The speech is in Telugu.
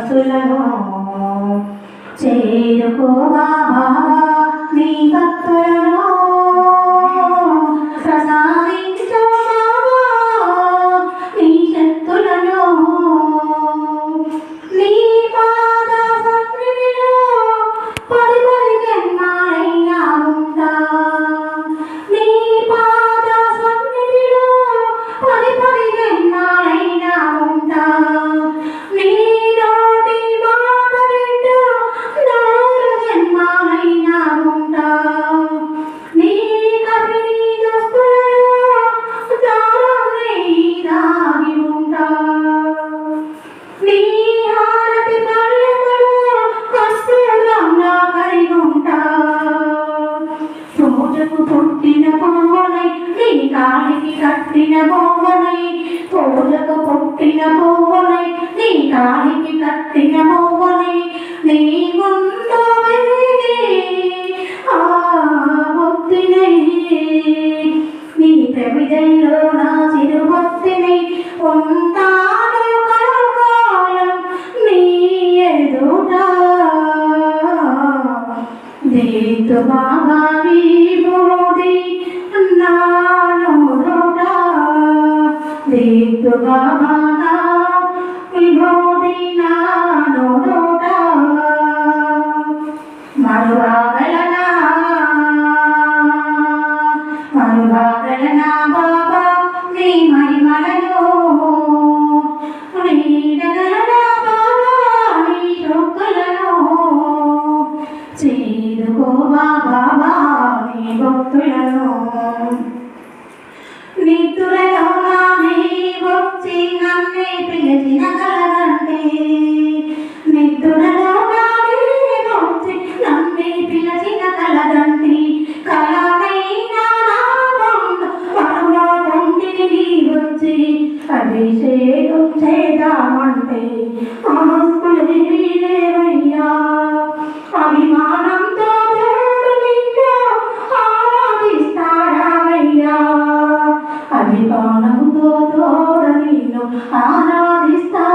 భక్తులను చేరుకోవా బాబా నీ భక్తులను ప్రసాదించు బాబా నీ శక్తులను నీ పాద సన్నిధిలో పది పది జన్మాలైనా ఉంటా నీ పాద సన్నిధిలో పది పది జన్మాలైనా ఉంటా నీ నోటి మాట వింటూ నూరు జన్మాలైనా ఉంటా నీ కవిని దుస్తులలో దారుణై దాగి ఉంటా నీ హారతి పల్లెములో కస్తూరంలా కలిగి ఉంటా పూజకు పుట్టిన పువ్వునై నీ కాలికి కట్టిన పువ్వునై పూజకు పుట్టిన పువ్వునై నీ కాలికి కట్టిన పువ్వునై నీ ముందు వెలిగి ఆ భక్తినై నీ ప్రమిదల్లో నా చిరుభక్తినై ఉంటాను కలకాలం నీ ఎదుట దేతు బాబా విభూది నానుడుట దేతు బాబా విభూది నానుడుట మరువగలనా బాబా నీ మహిమలను నీడగలనా బాబా నీ శోకులను చేరుకోవా బాబా నీ భక్తులను నిద్రలో నామే వచ్చి నన్నే పిలిచిన కలగంటే నిద్రలో నామే వచ్చి నన్నే పిలిచిన కలగంటే కలనైనా నా ముందు పరులో పొందిని నీ వచ్చి అభిషేకం చేద్దామంటే ఆస్తులే లేవయ్యా అభిమానంతో దేవుడు నిన్ను ఆరాధిస్తాడవయ్యా అభిమానంతో తోడు నిన్ను ఆరాధిస్తా